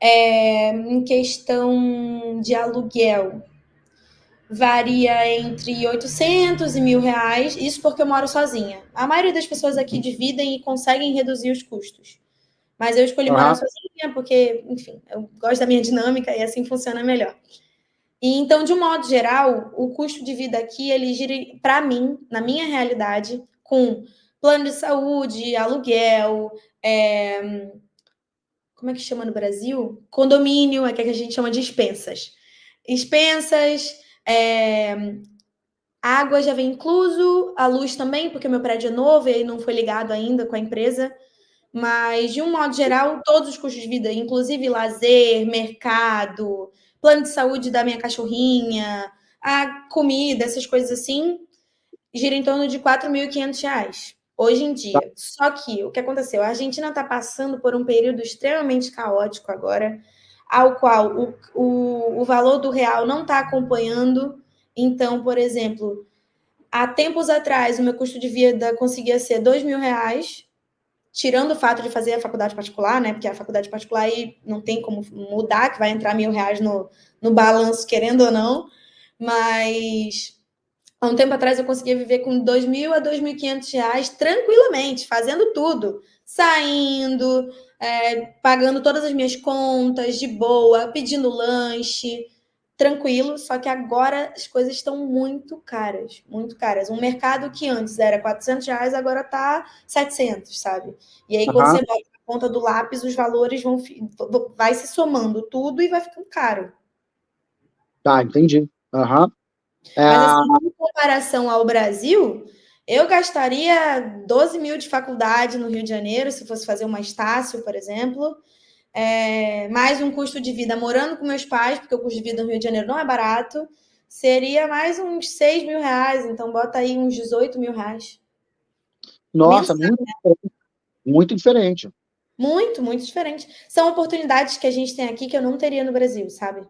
Em questão de aluguel, varia entre 800 e 1.000 reais, isso porque eu moro sozinha. A maioria das pessoas aqui dividem e conseguem reduzir os custos. Mas eu escolhi morar Aham. sozinha porque, enfim, eu gosto da minha dinâmica e assim funciona melhor. E então, de um modo geral, o custo de vida aqui, ele gira, para mim, na minha realidade, com plano de saúde, aluguel, como é que chama no Brasil? Condomínio, é que a gente chama de expensas. Expensas, água já vem incluso, a luz também, porque meu prédio é novo e não foi ligado ainda com a empresa. Mas, de um modo geral, todos os custos de vida, inclusive lazer, mercado, plano de saúde da minha cachorrinha, a comida, essas coisas assim, gira em torno de 4.500 reais hoje em dia. Só que o que aconteceu? A Argentina está passando por um período extremamente caótico agora, ao qual o valor do real não está acompanhando. Então, por exemplo, há tempos atrás, o meu custo de vida conseguia ser 2.000 reais, tirando o fato de fazer a faculdade particular, né? Porque a faculdade particular aí não tem como mudar, que vai entrar 1.000 reais no balanço, querendo ou não. Mas há um tempo atrás eu conseguia viver com 2.000 a 2.500 reais tranquilamente, fazendo tudo, saindo, pagando todas as minhas contas de boa, pedindo lanche, tranquilo. Só que agora as coisas estão muito caras, muito caras. Um mercado que antes era 400 reais, agora tá 700, sabe? E aí quando Aham. você bota na ponta do lápis, os valores vai se somando tudo e vai ficando caro. Tá, entendi. Aham. É, Mas, assim, em comparação ao Brasil, eu gastaria 12.000 de faculdade no Rio de Janeiro, se fosse fazer uma Estácio, por exemplo, mais um custo de vida morando com meus pais, porque o custo de vida no Rio de Janeiro não é barato, seria mais uns 6.000 reais, então bota aí uns 18.000 reais. nossa, Mensal. muito, muito diferente. Muito, muito diferente. São oportunidades que a gente tem aqui que eu não teria no Brasil, sabe?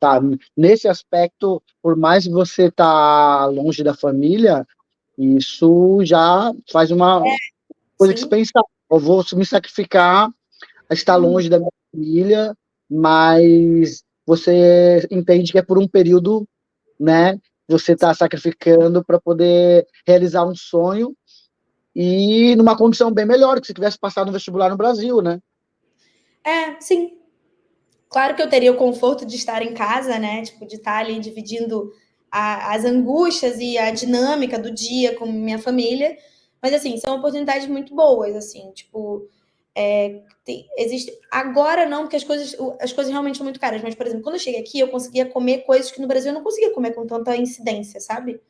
Tá, nesse aspecto, por mais que você tá longe da família, isso já faz uma coisa que se Sim. pensa, eu vou me sacrificar a estar Uhum. longe da minha família, mas você entende que é por um período, né? Você está sacrificando para poder realizar um sonho e numa condição bem melhor que se tivesse passado no vestibular no Brasil, né? Sim. Claro que eu teria o conforto de estar em casa, né? Tipo, de estar ali dividindo as angústias e a dinâmica do dia com minha família. Mas, assim, são oportunidades muito boas, assim, tipo, existe. Agora não, porque as coisas realmente são muito caras. Mas, por exemplo, quando eu cheguei aqui, eu conseguia comer coisas que no Brasil eu não conseguia comer com tanta incidência, sabe?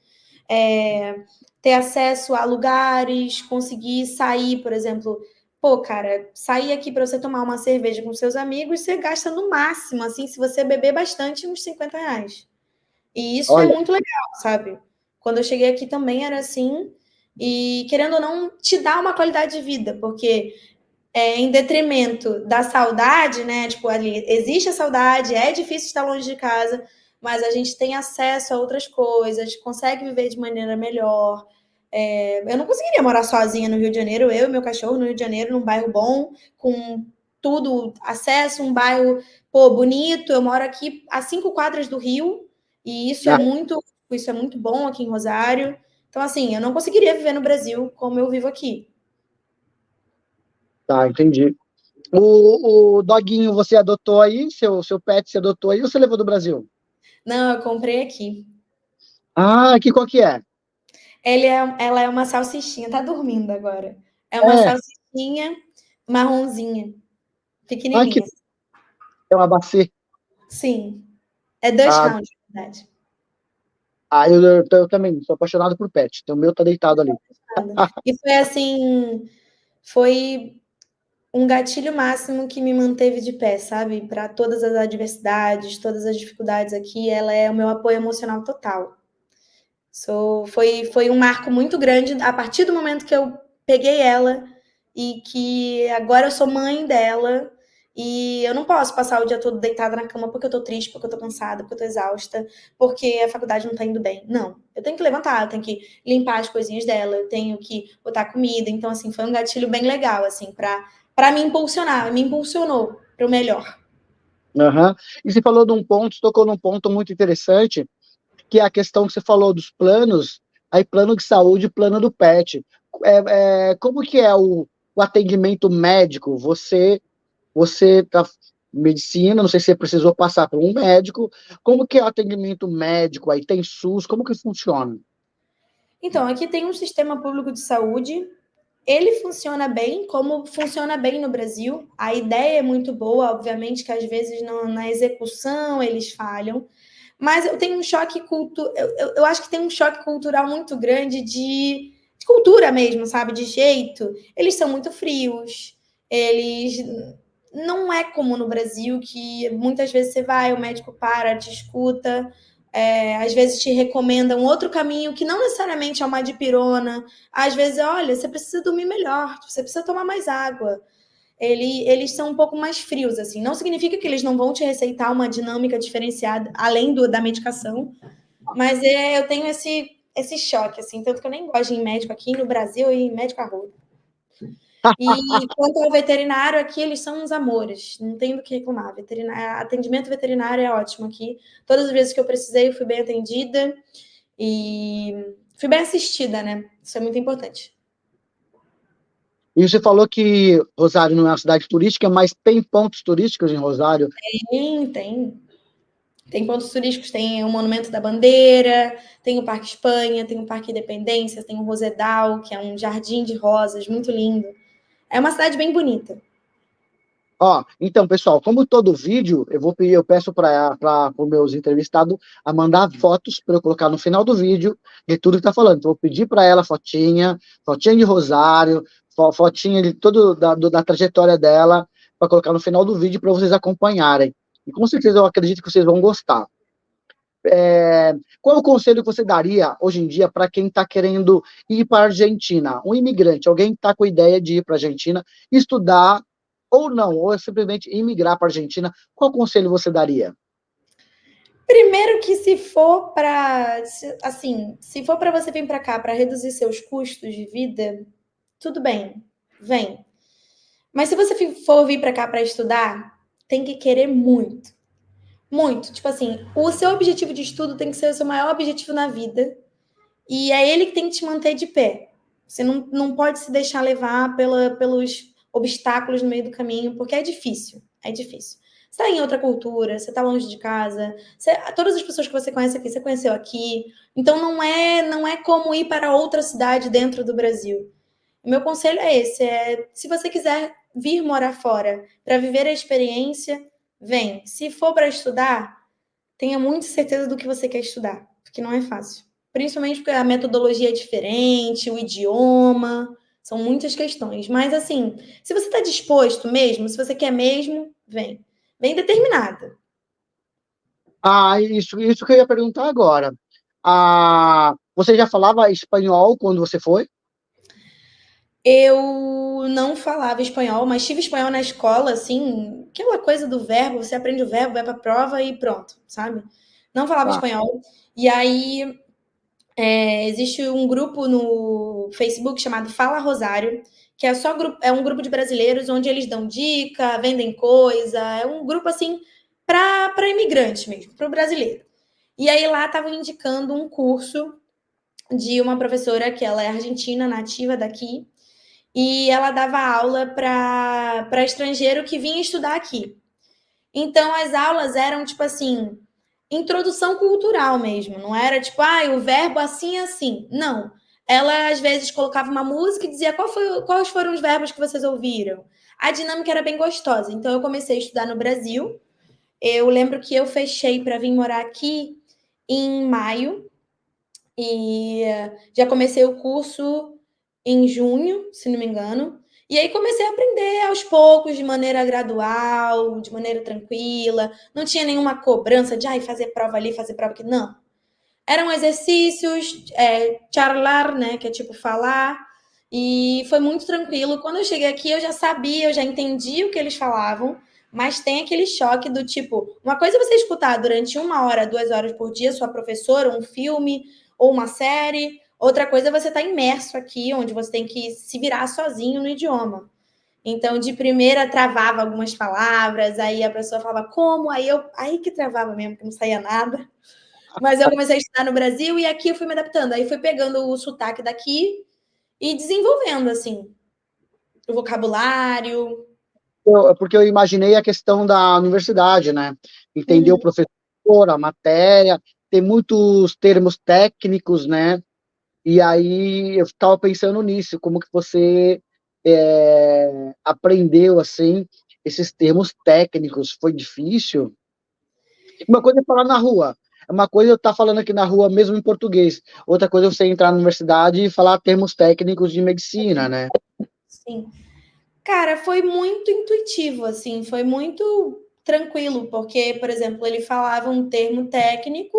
É, ter acesso a lugares, conseguir sair, por exemplo. Pô, cara, sair aqui para você tomar uma cerveja com seus amigos, você gasta no máximo, assim, se você beber bastante, uns 50 reais. E isso é Olha, muito legal, sabe? Quando eu cheguei aqui também era assim, e querendo ou não, te dá uma qualidade de vida, porque em detrimento da saudade, né? Tipo, ali existe a saudade, é difícil estar longe de casa, mas a gente tem acesso a outras coisas, consegue viver de maneira melhor. Eu não conseguiria morar sozinha no Rio de Janeiro, eu e meu cachorro no Rio de Janeiro, num bairro bom, com tudo, acesso, um bairro, pô, bonito. Eu moro aqui a 5 quadras do Rio, e isso é muito bom aqui em Rosário. Então, assim, eu não conseguiria viver no Brasil como eu vivo aqui. tá, entendi. O doguinho você adotou aí, seu pet você adotou aí ou você levou do Brasil? Não, eu comprei aqui. Ah, que qual que é? Ela é uma salsichinha, tá dormindo agora. É uma É, salsichinha marronzinha, ai, que pequenininha. é uma bacia. Sim, é 2 Ah, rounds, na verdade. eu também sou apaixonado por pet. Então, o meu tá deitado ali. E foi assim, foi um gatilho máximo que me manteve de pé, sabe? Para todas as adversidades, todas as dificuldades aqui, ela é o meu apoio emocional total. Foi um marco muito grande a partir do momento que eu peguei ela e que agora eu sou mãe dela e eu não posso passar o dia todo deitada na cama porque eu tô triste, porque eu tô cansada, porque eu tô exausta, porque a faculdade não tá indo bem. Não, eu tenho que levantar, eu tenho que limpar as coisinhas dela, eu tenho que botar comida. Então, assim, foi um gatilho bem legal, assim, para me impulsionar, me impulsionou para o melhor. Aham. E você falou de um ponto, tocou num ponto muito interessante, que é a questão que você falou dos planos, aí plano de saúde, plano do PET. Como que é o atendimento médico? Você tá medicina, não sei se você precisou passar por um médico. Como que é o atendimento médico aí? Tem SUS? Como que funciona? Então, aqui tem um sistema público de saúde. Ele funciona bem, como funciona bem no Brasil. A ideia é muito boa, obviamente que às vezes na execução eles falham. Mas eu tenho um choque cultural. Eu acho que tem um choque cultural muito grande de cultura mesmo, sabe? De jeito. Eles são muito frios. Eles. Não é como no Brasil, que muitas vezes você vai, o médico para, te escuta, às vezes te recomenda um outro caminho que não necessariamente é uma dipirona. Às vezes, olha, você precisa dormir melhor, você precisa tomar mais água. Eles são um pouco mais frios, assim. Não significa que eles não vão te receitar uma dinâmica diferenciada, além da medicação, mas eu tenho esse choque, assim. Tanto que eu nem gosto de ir em médico aqui no Brasil e em médico a rodo. E quanto ao veterinário, aqui eles são uns amores, não tem do que reclamar. Atendimento veterinário é ótimo aqui. Todas as vezes que eu precisei, eu fui bem atendida e fui bem assistida, né? Isso é muito importante. E você falou que Rosário não é uma cidade turística, mas tem pontos turísticos em Rosário. Tem. Tem pontos turísticos, tem o Monumento da Bandeira, tem o Parque Espanha, tem o Parque Independência, tem o Rosedal, que é um jardim de rosas muito lindo. É uma cidade bem bonita. Ó, então, pessoal, como todo vídeo, eu peço para os meus entrevistados a mandar fotos para eu colocar no final do vídeo de tudo que tá falando. Então, vou pedir para ela fotinha de Rosário, fotinha de todo da trajetória dela, para colocar no final do vídeo para vocês acompanharem. E com certeza eu acredito que vocês vão gostar. Qual é o conselho que você daria hoje em dia para quem está querendo ir para a Argentina? Um imigrante, alguém que está com a ideia de ir para a Argentina, estudar ou não, ou simplesmente imigrar para a Argentina, qual conselho você daria? Primeiro que se for para, assim, se for para você vir para cá para reduzir seus custos de vida, tudo bem, vem. Mas se você for vir para cá para estudar, tem que querer muito. Muito. Tipo assim, o seu objetivo de estudo tem que ser o seu maior objetivo na vida. E é ele que tem que te manter de pé. Você não pode se deixar levar pelos obstáculos no meio do caminho, porque é difícil. É difícil. Você está em outra cultura, você está longe de casa, todas as pessoas que você conhece aqui, você conheceu aqui. Então não é como ir para outra cidade dentro do Brasil. O meu conselho é esse: se você quiser vir morar fora para viver a experiência, vem. Se for para estudar, tenha muita certeza do que você quer estudar, porque não é fácil. Principalmente porque a metodologia é diferente, o idioma, são muitas questões. Mas, assim, se você está disposto mesmo, se você quer mesmo, vem. Vem determinada. Ah, isso que eu ia perguntar agora. Você já falava espanhol quando você foi? Eu não falava espanhol, mas tive espanhol na escola, assim, aquela coisa do verbo, você aprende o verbo, vai pra prova e pronto, sabe? Não falava Ah, espanhol. E aí, existe um grupo no Facebook chamado Fala Rosário, que é um grupo de brasileiros onde eles dão dica, vendem coisa, é um grupo assim para imigrantes mesmo, para o brasileiro. E aí lá estavam indicando um curso de uma professora que ela é argentina, nativa daqui, e ela dava aula para estrangeiro que vinha estudar aqui. Então as aulas eram tipo assim, introdução cultural mesmo, não era tipo, o verbo assim assim. Não. ela às vezes colocava uma música e dizia quais foram os verbos que vocês ouviram. A dinâmica era bem gostosa. Então eu comecei a estudar no Brasil. Eu lembro que eu fechei para vir morar aqui em maio e já comecei o curso em junho, se não me engano. E aí comecei a aprender aos poucos, de maneira gradual, de maneira tranquila. Não tinha nenhuma cobrança de fazer prova ali, fazer prova aqui. Não. Eram exercícios, charlar, né? Que é tipo falar. E foi muito tranquilo. Quando eu cheguei aqui, eu já sabia, eu já entendi o que eles falavam. Mas tem aquele choque do tipo, uma coisa é você escutar durante 1 hora, 2 horas por dia, sua professora, um filme ou uma série. Outra coisa é você estar imerso aqui, onde você tem que se virar sozinho no idioma. Então, de primeira, travava algumas palavras, aí a pessoa falava como, aí que travava mesmo, que não saía nada. Mas eu comecei a estudar no Brasil e aqui eu fui me adaptando. Aí fui pegando o sotaque daqui e desenvolvendo, assim, o vocabulário. Porque eu imaginei a questão da universidade, né? Entender o Uhum. professor, a matéria, tem muitos termos técnicos, né? E aí eu estava pensando nisso, como que você aprendeu, assim, esses termos técnicos? Foi difícil? Uma coisa é falar na rua, uma coisa é eu estar falando aqui na rua mesmo em português, outra coisa é você entrar na universidade e falar termos técnicos de medicina, né? Sim. Cara, foi muito intuitivo, assim, foi muito tranquilo, porque, por exemplo, ele falava um termo técnico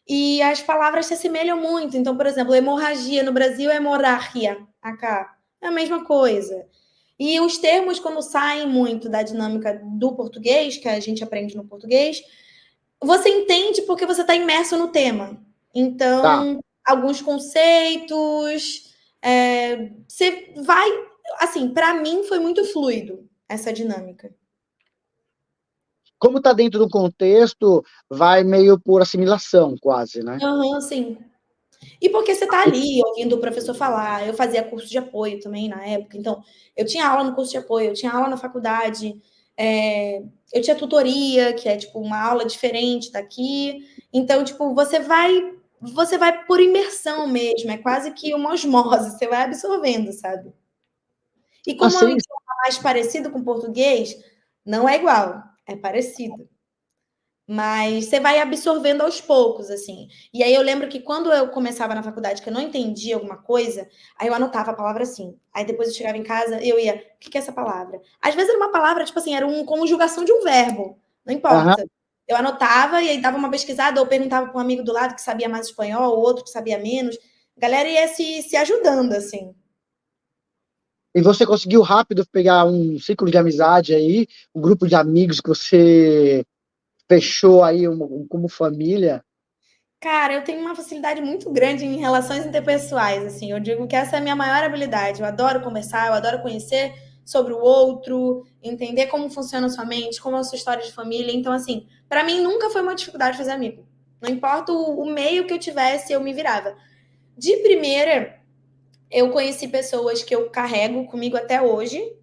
e as palavras se assemelham muito. Então, por exemplo, hemorragia no Brasil é hemorragia, acá. É a mesma coisa. E os termos, quando saem muito da dinâmica do português, que a gente aprende no português, você entende porque você está imerso no tema. Tá. Então, alguns conceitos, você vai. Assim, para mim foi muito fluido essa dinâmica. Como está dentro do contexto, vai meio por assimilação, quase, né? Aham, sim. E porque você está ali ouvindo o professor falar. Eu fazia curso de apoio também na época, então eu tinha aula no curso de apoio, eu tinha aula na faculdade, eu tinha tutoria, que é tipo uma aula diferente daqui. Então, tipo, você vai por imersão mesmo, é quase que uma osmose, você vai absorvendo, sabe? E Ah, como é um sim. idioma mais parecido com o português, não é igual, é parecido. Mas você vai absorvendo aos poucos, assim. E aí eu lembro que quando eu começava na faculdade, que eu não entendia alguma coisa, aí eu anotava a palavra assim. Aí depois eu chegava em casa, eu ia, o que é essa palavra? Às vezes era uma palavra, tipo assim, era uma conjugação de um verbo. Não Aham. importa. Eu anotava e aí dava uma pesquisada, ou perguntava para um amigo do lado que sabia mais espanhol, ou outro que sabia menos. A galera ia se ajudando, assim. E você conseguiu rápido pegar um ciclo de amizade aí, um grupo de amigos que você fechou aí como família. Cara, eu tenho uma facilidade muito grande em relações interpessoais, assim. Eu digo que essa é a minha maior habilidade. Eu adoro conversar, eu adoro conhecer sobre o outro, entender como funciona a sua mente, como é a sua história de família. Então, assim, para mim nunca foi uma dificuldade fazer amigo. Não importa o meio que eu tivesse, eu me virava. De primeira, eu conheci pessoas que eu carrego comigo até hoje,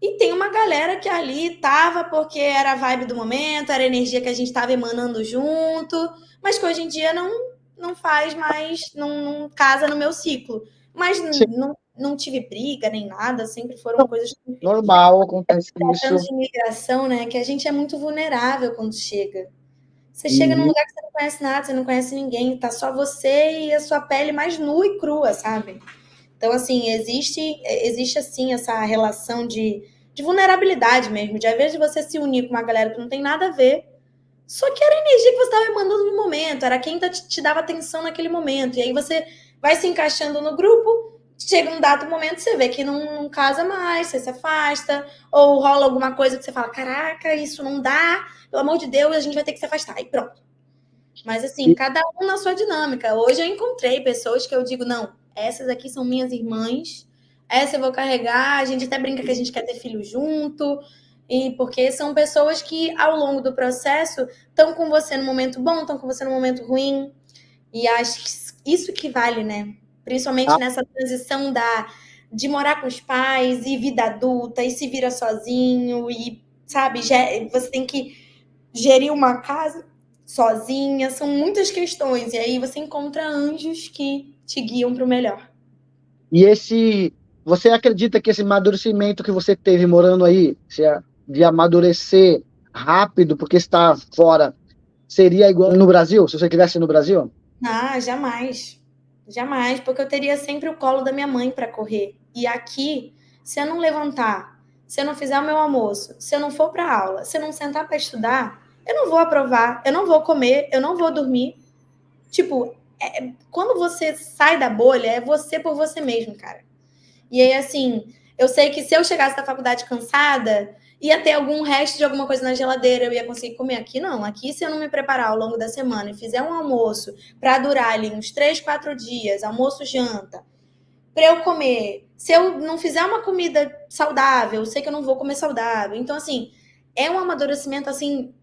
e tem uma galera que ali tava porque era a vibe do momento, era a energia que a gente tava emanando junto, mas que hoje em dia não faz mais, não casa no meu ciclo. Mas Sim, não tive briga nem nada, sempre foram coisas tranquilas. normal, acontece Tratando isso. de imigração, né? Que a gente é muito vulnerável quando chega. Você chega num Uhum. lugar que você não conhece nada, você não conhece ninguém, tá só você e a sua pele mais nua e crua, sabe? Então, assim, existe assim, essa relação de vulnerabilidade mesmo, de às vezes você se unir com uma galera que não tem nada a ver, só que era a energia que você estava mandando no momento, era quem te dava atenção naquele momento. E aí você vai se encaixando no grupo, chega um dado momento, você vê que não casa mais, você se afasta, ou rola alguma coisa que você fala: caraca, isso não dá, pelo amor de Deus, a gente vai ter que se afastar. Aí pronto. Mas assim, E, cada um na sua dinâmica. Hoje eu encontrei pessoas que eu digo, não, essas aqui são minhas irmãs, essa eu vou carregar, a gente até brinca que a gente quer ter filho junto, e porque são pessoas que ao longo do processo estão com você no momento bom, estão com você no momento ruim, e acho que isso que vale, né? Principalmente ah, nessa transição de morar com os pais e vida adulta e se vira sozinho e, sabe, você tem que gerir uma casa sozinha, são muitas questões. E aí você encontra anjos que te guiam para o melhor. E você acredita que esse amadurecimento que você teve morando aí, de amadurecer rápido, porque está fora, seria igual no Brasil, se você estivesse no Brasil? Ah, jamais. Jamais, porque eu teria sempre o colo da minha mãe para correr. E aqui, se eu não levantar, se eu não fizer o meu almoço, se eu não for para aula, se eu não sentar para estudar, eu não vou aprovar, eu não vou comer, eu não vou dormir. Tipo, quando você sai da bolha, é você por você mesmo, cara. E aí, assim, eu sei que se eu chegasse da faculdade cansada, ia ter algum resto de alguma coisa na geladeira, eu ia conseguir comer. Aqui não. Aqui, se eu não me preparar ao longo da semana e fizer um almoço para durar ali uns 3, 4 dias, almoço, janta, para eu comer, se eu não fizer uma comida saudável, eu sei que eu não vou comer saudável. Então, assim, é um amadurecimento, assim,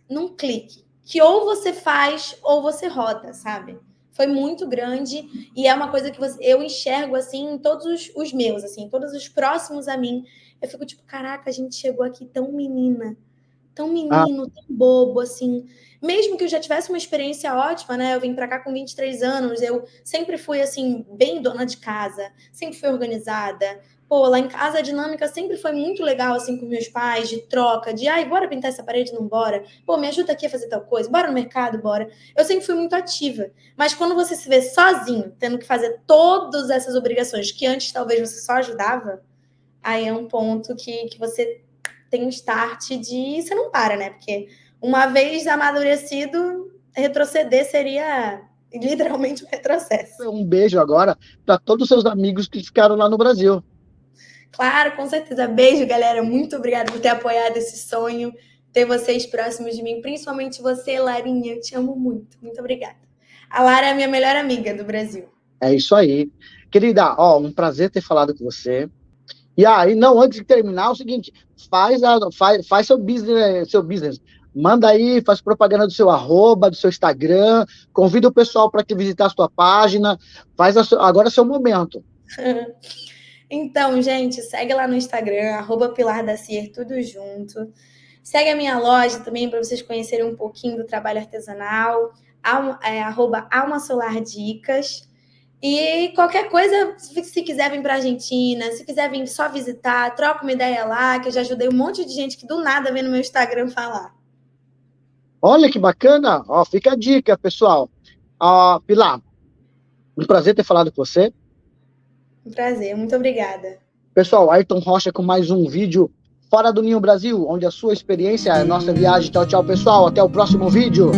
num clique. Que ou você faz ou você roda, sabe? Foi muito grande e é uma coisa que eu enxergo assim em todos os meus, assim, todos os próximos a mim. Eu fico tipo, caraca, a gente chegou aqui tão menina, tão Ah, menino, tão bobo, assim. Mesmo que eu já tivesse uma experiência ótima, né? Eu vim pra cá com 23 anos, eu sempre fui, assim, bem dona de casa, sempre fui organizada. Pô, lá em casa a dinâmica sempre foi muito legal, assim, com meus pais, de troca, de, ai, bora pintar essa parede, não bora? Pô, me ajuda aqui a fazer tal coisa, bora no mercado, bora. Eu sempre fui muito ativa. Mas quando você se vê sozinho, tendo que fazer todas essas obrigações que antes talvez você só ajudava, aí é um ponto que você tem um start de. Você não para, né? Porque uma vez amadurecido, retroceder seria literalmente um retrocesso. um beijo agora para todos os seus amigos que ficaram lá no Brasil. Claro, com certeza. Beijo, galera. Muito obrigada por ter apoiado esse sonho, ter vocês próximos de mim, principalmente você, Larinha. Eu te amo muito. Muito obrigada. A Lara é a minha melhor amiga do Brasil. É isso aí. Querida, ó, um prazer ter falado com você. E aí, não, antes de terminar, é o seguinte, faz seu business. Manda aí, faz propaganda do seu arroba, do seu Instagram, convida o pessoal para que visitar a sua página, agora é seu momento. Então, gente, segue lá no Instagram, Pilar da Cier, tudo junto. Segue a minha loja também para vocês conhecerem um pouquinho do trabalho artesanal, Alma Solar Dicas. E qualquer coisa, se quiser vir para a Argentina, se quiser vir só visitar, troca uma ideia lá, que eu já ajudei um monte de gente que do nada vem no meu Instagram falar. Olha que bacana, ó, fica a dica, pessoal. Ó, Pilar, um prazer ter falado com você. Um prazer, muito obrigada. Pessoal, Ayrton Rocha com mais um vídeo Fora do Ninho Brasil, onde a sua experiência é a nossa viagem. Tchau, tchau, pessoal. Até o próximo vídeo.